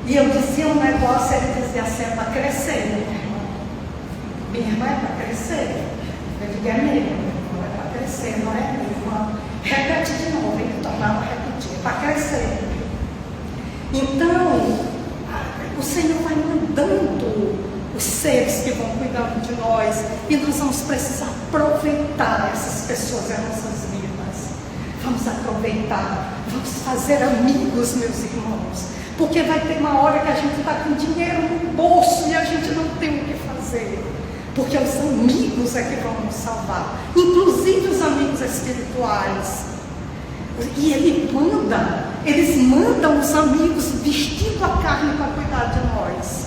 E eu dizia um negócio, ele dizia assim: é para crescer, minha irmã. Minha irmã é para crescer. Eu digo: é mesmo, é para crescer, não é, minha irmã? Repete de novo, ele tornava a repetir, é para crescer. Então, o Senhor vai mandando os seres que vão cuidando de nós, e nós vamos precisar aproveitar essas pessoas em nossas vidas. Vamos aproveitar, vamos fazer amigos, meus irmãos, porque vai ter uma hora que a gente está com dinheiro no bolso e a gente não tem o que fazer, porque os amigos é que vão nos salvar, inclusive os amigos espirituais. E eles mandam os amigos vestindo a carne para cuidar de nós.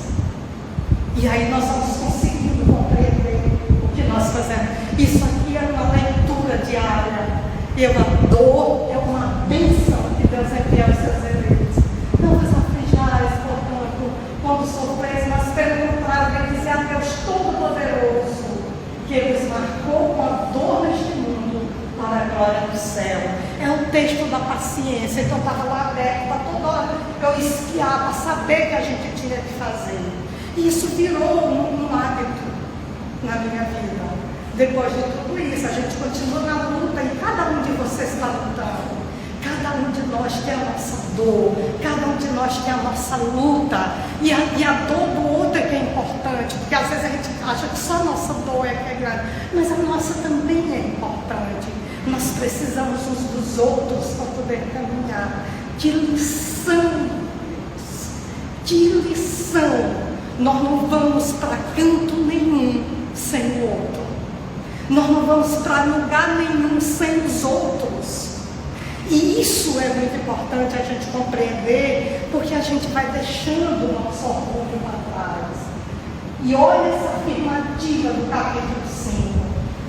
E aí nós vamos conseguindo compreender o que nós fazemos. Isso aqui é uma leitura diária. A dor é uma bênção que Deus envia aos seus eleitos. Não vos aflijais, portanto, quando sofreis, mas pelo contrário, bendizei a Deus Todo-Poderoso, que Ele os marcou com a dor neste mundo para a glória do céu. É um texto da paciência. Então estava lá aberto para toda hora eu esquiar, para saber que a gente tinha que fazer. E isso virou um hábito na minha vida. Depois de tudo isso, a gente continua na luta, e cada um de vocês está lutando. Cada um de nós tem a nossa dor, cada um de nós tem a nossa luta. E a dor do outro é que é importante, porque às vezes a gente acha que só a nossa dor é que é grande, mas a nossa também é importante. Nós precisamos uns dos outros para poder caminhar. Que lição! Que lição! Nós não vamos para canto nenhum sem o outro. Nós não vamos para lugar nenhum sem os outros. E isso é muito importante a gente compreender, porque a gente vai deixando o nosso orgulho para trás. E olha essa afirmativa do capítulo 5.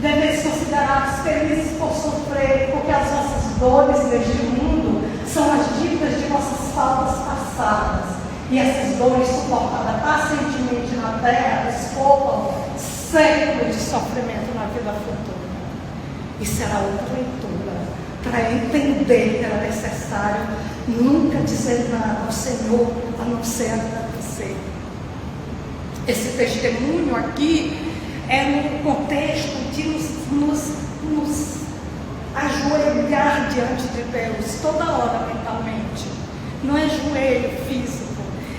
Deveis considerar-vos felizes por sofrer, porque as vossas dores neste mundo são as dívidas de vossas faltas passadas. E essas dores suportadas pacientemente na terra desculpam séculos de sofrimento na vida futura. E será outra leitura para entender que era necessário nunca dizer nada ao Senhor a não ser agradecer. Esse testemunho aqui é no contexto de nos ajoelhar diante de Deus toda hora mentalmente. Não é joelho físico.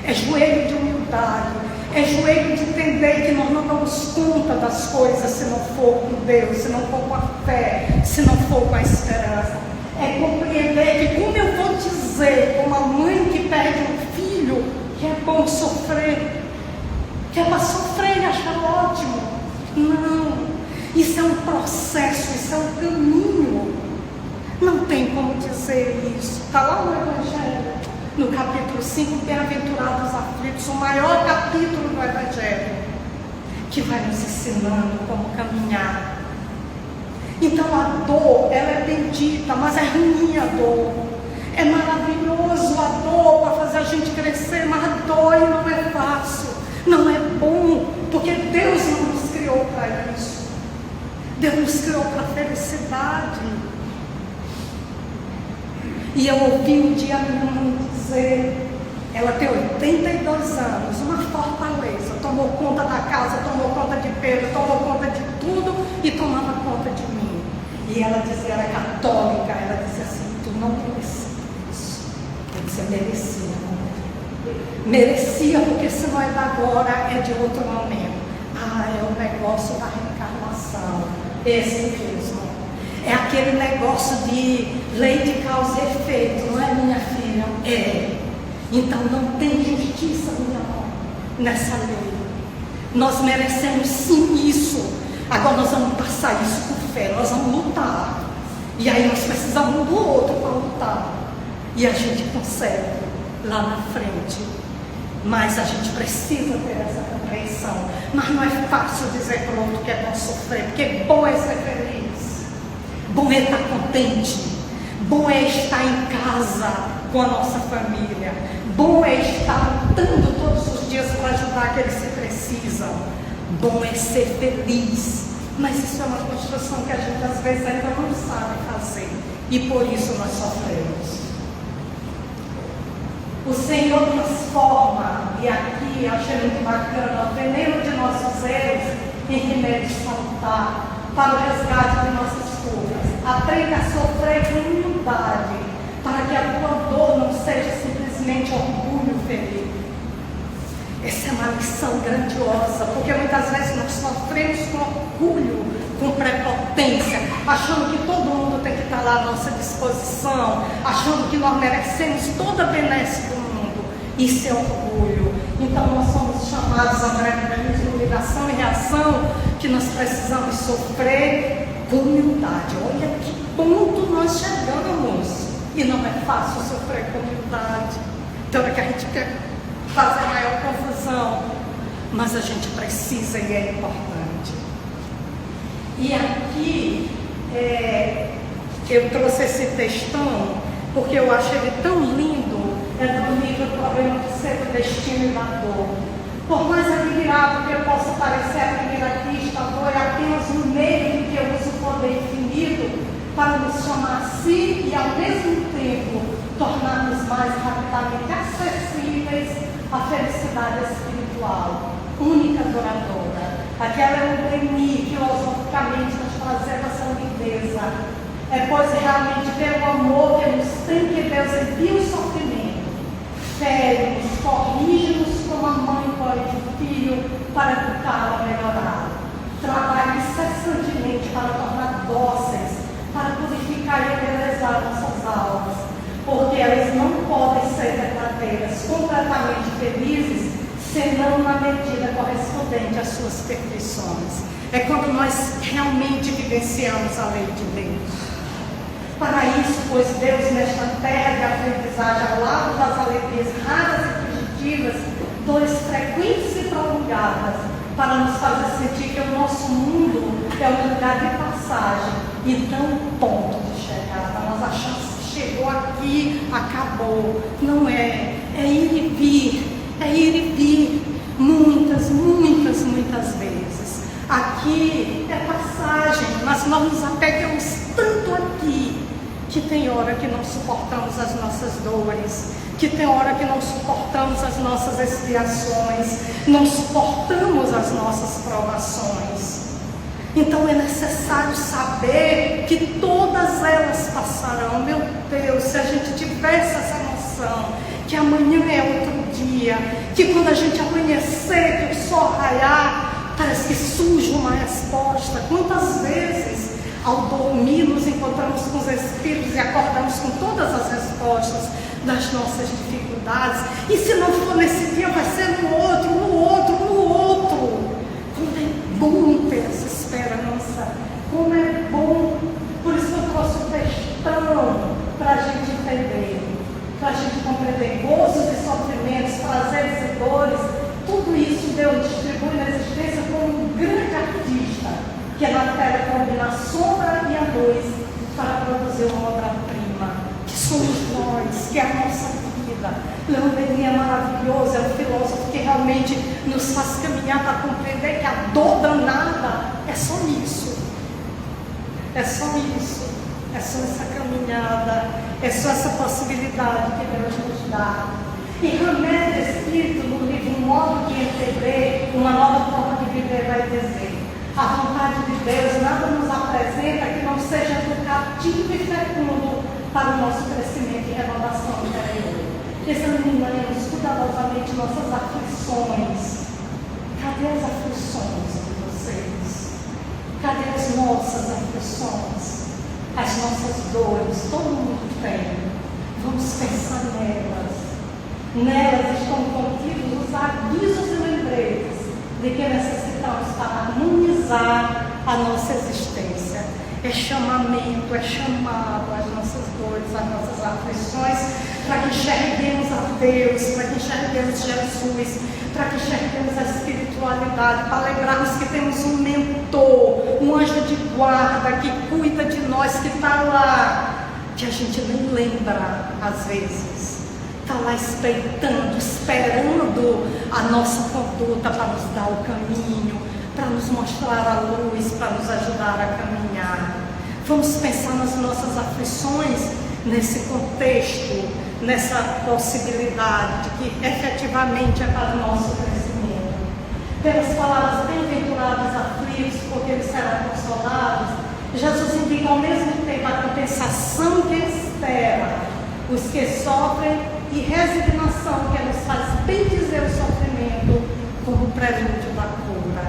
É joelho de humildade, é joelho de entender que nós não damos conta das coisas se não for com Deus, se não for com a fé, se não for com a esperança. É compreender que, como eu vou dizer, como a mãe que perde um filho, que é bom sofrer, que é para sofrer e achar ótimo. Não, isso é um processo, isso é um caminho. Não tem como dizer isso. Está lá no Evangelho. No capítulo 5, bem-aventurados os aflitos, o maior capítulo do Evangelho, que vai nos ensinando como caminhar. Então a dor, ela é bendita, mas é ruim a dor. É maravilhoso a dor para fazer a gente crescer, mas a dor não é fácil, não é bom, porque Deus não nos criou para isso. Deus nos criou para a felicidade. E eu ouvi um dia a minha mãe dizer, ela tem 82 anos, uma fortaleza, tomou conta da casa, tomou conta de Pedro, tomou conta de tudo e tomava conta de mim. E ela dizia, era católica, ela dizia assim, tu não merecia isso. Eu disse, merecia, não. Merecia, porque se não é da agora, é de outro momento. É o negócio da reencarnação, esse mesmo. É aquele negócio de lei de causa e efeito, não é, minha filha? É. Então não tem justiça, minha mãe, nessa lei. Nós merecemos sim isso. Agora nós vamos passar isso por fé, nós vamos lutar. E aí nós precisamos um do outro para lutar. E a gente consegue lá na frente. Mas a gente precisa ter essa compreensão. Mas não é fácil dizer para o outro que é bom sofrer, porque bom é ser feliz. Bom é estar contente. Bom é estar em casa com a nossa família. Bom é estar lutando todos os dias para ajudar aqueles que precisam. Bom é ser feliz. Mas isso é uma construção que a gente às vezes ainda não sabe fazer. E por isso nós sofremos. O Senhor transforma, e aqui eu achei muito bacana, o veneno de nossos erros em remédio salutar para o resgate de nossas fugas. Aprenda a sofrer com humildade, para que a tua dor não seja simplesmente orgulho ferido. Essa é uma lição grandiosa, porque muitas vezes nós sofremos com orgulho, com prepotência, achando que todo mundo tem que estar lá à nossa disposição, achando que nós merecemos toda a benesse do mundo. Isso é orgulho. Então nós somos chamados a mecanismo de humilhação e reação, que nós precisamos sofrer com humildade. Olha que ponto nós chegamos. E não é fácil sofrer com humildade. Então é que a gente quer fazer maior confusão, mas a gente precisa e é importante. E aqui eu trouxe esse textão porque eu achei ele tão lindo. É do livro Problema de Ser o Destino e da Dor. Por mais admirável que eu possa parecer à primeira vista, a dor é apenas um meio de que eu uso o poder infinito para nos chamar a si e ao mesmo tempo tornar-nos mais rapidamente acessíveis à felicidade espiritual, única duradoura. Aquela é um Denis, filosoficamente, nos trazendo essa limpeza. É, pois, realmente pelo amor que nos tem que Deus envia o sofrimento, fere-nos, corrige-nos como a mãe corrige o filho para educá-lo a melhorar. Trabalha incessantemente para tornar dóceis, para purificar e embelezar nossas almas, porque elas não podem ser verdadeiras, completamente felizes, senão na medida correspondente às suas perfeições. É quando nós realmente vivenciamos a lei de Deus. Para isso, pois Deus nesta terra de aprendizagem, ao lado das alegrias raras e fugitivas, dores frequentes e prolongadas, para nos fazer sentir que o nosso mundo é um lugar de passagem e não um ponto de chegada. Nós achamos que chegou aqui, acabou. Não é. É ir e vir. É ir e vir. Muitas vezes. Aqui é passagem, mas nós nos apegamos tanto aqui, que tem hora que não suportamos as nossas dores, que tem hora que não suportamos as nossas expiações, não suportamos as nossas provações. Então é necessário saber que todas elas passarão. Meu Deus, se a gente tivesse essa noção, que amanhã é outro dia, que quando a gente amanhecer, que o sol raiar, parece que surge uma resposta. Quantas vezes ao dormir nos encontramos com os Espíritos e acordamos com todas as respostas das nossas dificuldades, e se não for nesse dia, vai ser no outro. Como é bom ter essa esperança, como é bom. Por isso eu trouxe o textão para a gente entender, para a gente compreender gozos e sofrimentos, prazeres e dores. Tudo isso Deus distribui na existência como um grande artista, que é na terra combina a sombra e a luz para produzir uma obra-prima, que somos nós, que é a nossa vida. vida. Leon Denis é maravilhoso, é um filósofo que realmente nos faz caminhar para compreender que a dor danada é só isso. É só isso. É só essa caminhada, é só essa possibilidade que Deus nos dá. E Remédio Espírito, no livro Um Modo de Entender, Uma Nova Forma de Viver, vai dizer: a vontade de Deus nada nos apresenta que não seja educativo e fecundo para o nosso crescimento e renovação interior. Examinamos cuidadosamente nossas aflições. Cadê as aflições de vocês? Cadê as nossas aflições? As nossas dores, todo mundo tem. Vamos pensar nelas. Nelas estão contidos os avisos e lembretes de que necessitamos para harmonizar a nossa existência. É chamamento, é chamado às nossas dores, às nossas aflições, para que enxerguemos a Deus, para que enxerguemos Jesus, para que enxerguemos a espiritualidade, para lembrarmos que temos um mentor, um anjo de guarda que cuida de nós, que está lá, que a gente nem lembra às vezes. Está lá esperando a nossa conduta para nos dar o caminho, para nos mostrar a luz, para nos ajudar a caminhar. Vamos pensar nas nossas aflições nesse contexto, nessa possibilidade de que efetivamente é para o nosso crescimento. Pelas palavras bem-aventurados aflitos, porque eles serão consolados, Jesus indica ao mesmo tempo a compensação que espera os que sofrem e resignação que nos faz bem dizer o sofrimento como prelúdio da cura.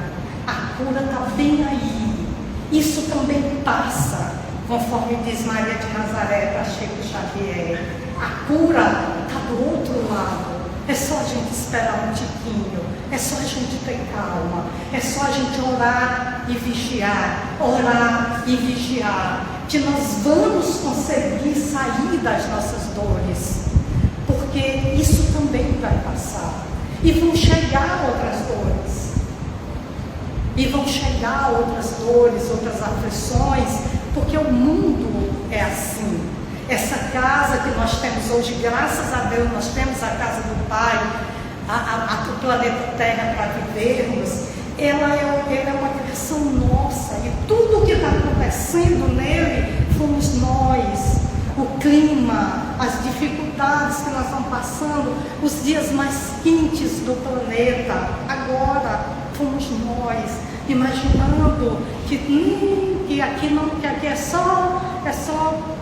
A cura está bem aí. Isso também passa, conforme diz Maria de Nazaré para Chico Xavier. A cura está do outro lado. É só a gente esperar um tiquinho, é só a gente ter calma, é só a gente orar e vigiar, que nós vamos conseguir sair das nossas dores. Porque isso também vai passar. E vão chegar outras dores. E vão chegar outras dores, outras aflições, porque o mundo é assim. Essa casa que nós temos hoje, graças a Deus, nós temos a casa do Pai, o planeta Terra para vivermos, ela é uma criação nossa. E tudo o que está acontecendo nele fomos nós. O clima, as dificuldades que nós estamos passando, os dias mais quentes do planeta, agora fomos nós, imaginando que aqui é só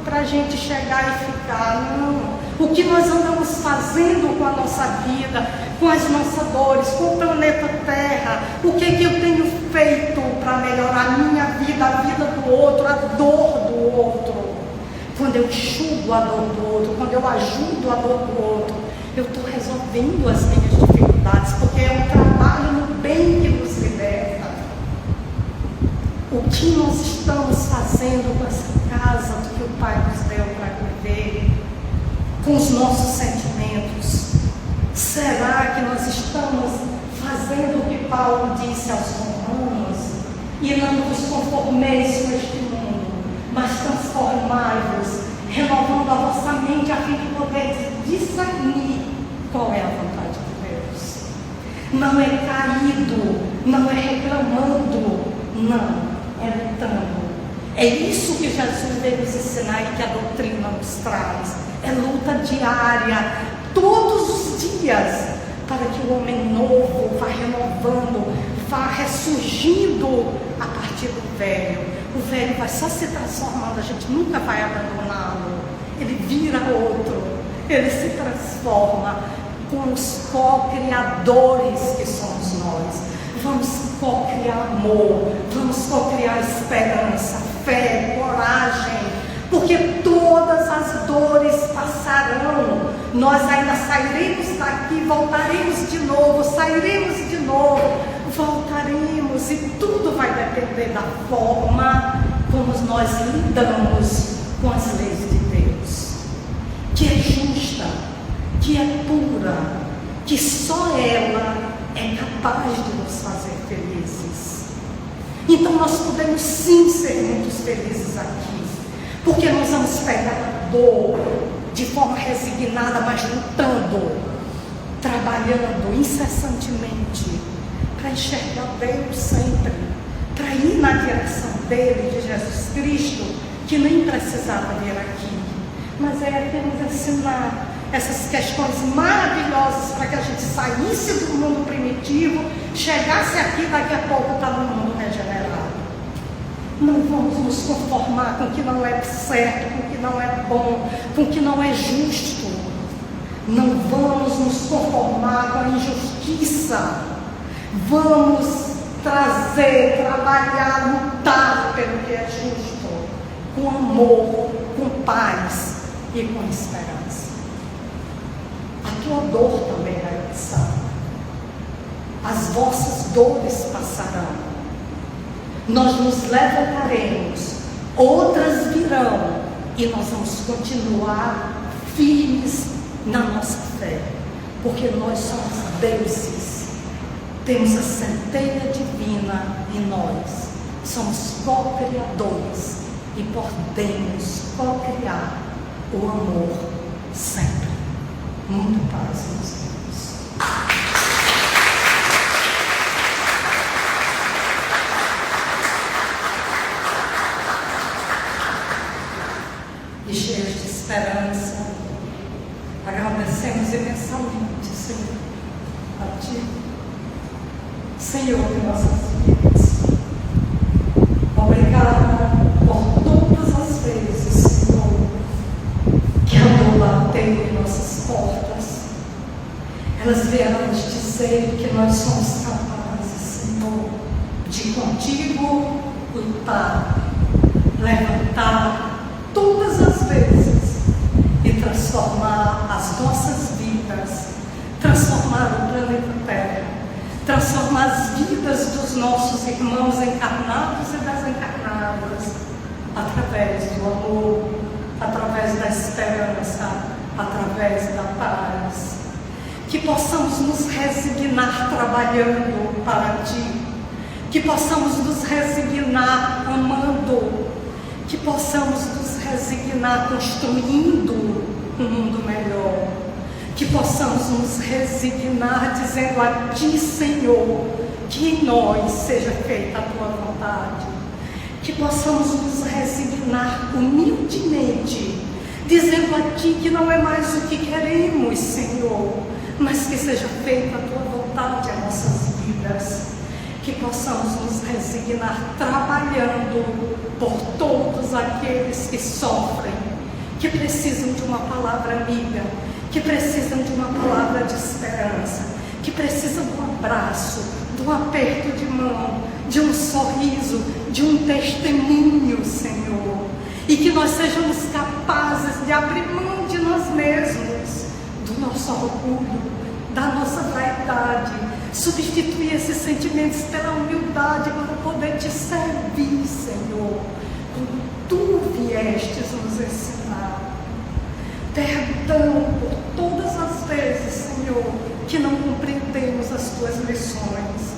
para a gente chegar e ficar. Não. O que nós andamos fazendo com a nossa vida, com as nossas dores, com o planeta Terra, o que eu tenho feito para melhorar a minha vida, a vida do outro, a dor do outro. Quando eu enxugo a dor do outro, quando eu ajudo a dor do outro, eu estou resolvendo as minhas dificuldades, porque é um trabalho no bem que nos liberta. O que nós estamos fazendo com essa casa que o Pai nos deu para viver, com os nossos sentimentos? Será que nós estamos fazendo o que Paulo disse aos Romanos? E não vos conformeis com este mundo, mas transformai-vos, renovando a vossa mente, a fim de poder discernir qual é a vontade de Deus. Não é caído, não é reclamando, não, é lutando. É isso que Jesus veio nos ensinar e que a doutrina nos traz. É luta diária, todos os dias, para que o homem novo vá renovando, vá ressurgindo a partir do velho. O velho vai só se transformando, a gente nunca vai abandoná-lo. Ele vira outro, ele se transforma com os co-criadores que somos nós. Vamos co-criar amor, vamos co-criar esperança, fé, coragem, porque todas as dores passarão. Nós ainda sairemos daqui, voltaremos de novo, sairemos de novo, voltaremos, e tudo vai depender da forma como nós lidamos com as leis de Deus, que é justa, que é pura, que só ela é capaz de nos fazer felizes. Então nós podemos sim ser muito felizes aqui, porque nós vamos pegar a dor de forma resignada, mas lutando, trabalhando incessantemente para enxergar Deus sempre, para ir na direção dele, de Jesus Cristo, que nem precisava vir aqui, mas é nos ensinar essas questões maravilhosas para que a gente saísse do mundo primitivo, chegasse aqui, daqui a pouco está no mundo regenerado. Não vamos nos conformar com o que não é certo, com o que não é bom, com o que não é justo. Não vamos nos conformar com a injustiça. Vamos trazer, trabalhar, lutar pelo que é justo, com amor, com paz e com esperança. A tua dor também vai passar. As vossas dores passarão. Nós nos levantaremos, outras virão, e nós vamos continuar firmes na nossa fé, porque nós somos deuses, temos a centelha divina em nós, somos co-criadores e podemos co-criar o amor sempre. Muita paz, meus irmãos. E cheios de esperança, agradecemos imensamente, Senhor, a Ti, Senhor de nossas vidas. Obrigada por todas as vezes, Senhor, que a dor bateu em nossas portas. Elas vieram nos dizer que nós somos capazes, Senhor, de contigo lutar, levantar todas as vezes e transformar as nossas vidas, transformar o planeta Terra, transformar as vidas dos nossos irmãos encarnados e desencarnados, através do amor, através da esperança, através da paz. Que possamos nos resignar trabalhando para Ti, que possamos nos resignar amando, que possamos nos resignar construindo um mundo melhor, que possamos nos resignar dizendo a Ti, Senhor, que em nós seja feita a Tua vontade, que possamos nos resignar humildemente, dizendo a Ti que não é mais o que queremos, Senhor, mas que seja feita a Tua vontade em nossas vidas. Que possamos nos resignar trabalhando por todos aqueles que sofrem, que precisam de uma palavra amiga, que precisam de uma palavra de esperança, que precisam de um abraço, de um aperto de mão, de um sorriso, de um testemunho, Senhor. E que nós sejamos capazes de abrir mão de nós mesmos, do nosso orgulho, da nossa vaidade, substituir esses sentimentos pela humildade para poder Te servir, Senhor, como Tu viestes nos ensinar. Perdão por todas as vezes, Senhor, que não compreendemos as Tuas lições.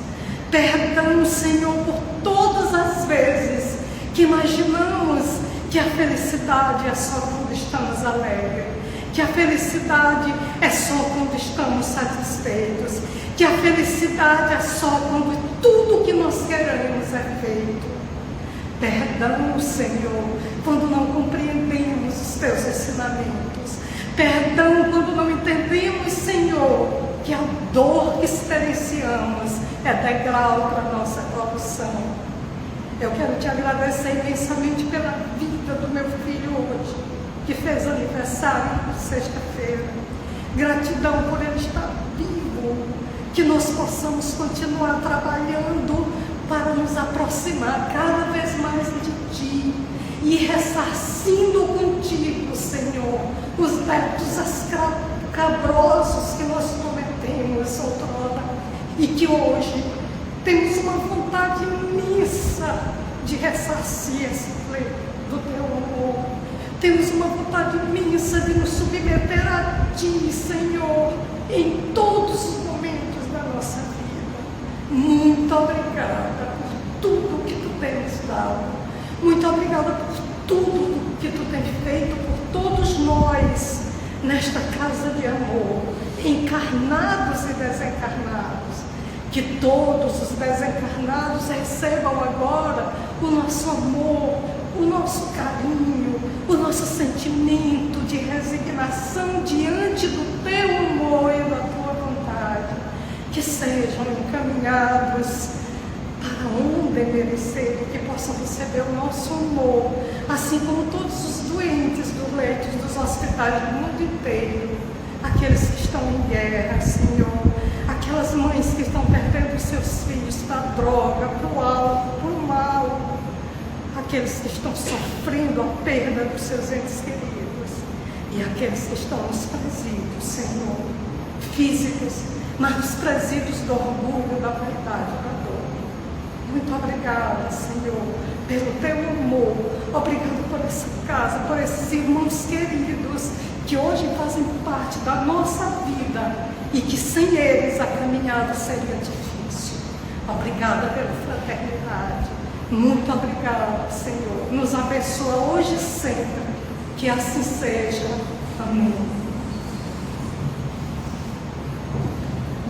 Perdão, Senhor, por todas as vezes que imaginamos que a felicidade é só quando estamos alegres, que a felicidade é só quando estamos satisfeitos, que a felicidade é só quando tudo que nós queremos é feito. Perdão, Senhor, quando não compreendemos os Teus ensinamentos. Perdão quando não entendemos, Senhor, que a dor que experienciamos é degrau para a nossa evolução. Eu quero Te agradecer imensamente pela vida do meu filho hoje, que fez aniversário sexta-feira. Gratidão por ele estar vivo, que nós possamos continuar trabalhando para nos aproximar cada vez mais de Ti e ressarcindo contigo, Senhor, os débitos escabrosos que nós cometemos outrora e que hoje temos uma vontade imensa de ressarcir esse pleito do Teu amor. Temos uma vontade imensa de nos submeter a Ti, Senhor, em todos os momentos da nossa vida. Muito obrigada por tudo que Tu tens dado. Muito obrigada por tudo que Tu tens feito por todos nós nesta casa de amor, encarnados e desencarnados, que todos os desencarnados recebam agora o nosso amor, o nosso carinho, o nosso sentimento de resignação diante do teu amor e da tua vontade, que sejam encaminhados para onde merecerem, que possam receber o nosso amor, assim como todos os doentes dos leitos dos hospitais do mundo inteiro, aqueles que estão em guerra, Senhor, aquelas mães que estão perdendo os seus filhos para a droga, para o álcool, para o mal, aqueles que estão sofrendo a perda dos seus entes queridos, e aqueles que estão nos presídios, Senhor, físicos, mas nos presídios do orgulho, da verdade, da dor. Muito obrigada, Senhor, pelo teu amor. Obrigado por essa casa, por esses irmãos queridos que hoje fazem parte da nossa vida e que sem eles a caminhada seria difícil. Obrigada pela fraternidade. Muito obrigada, Senhor. Nos abençoa hoje e sempre. Que assim seja. Amém.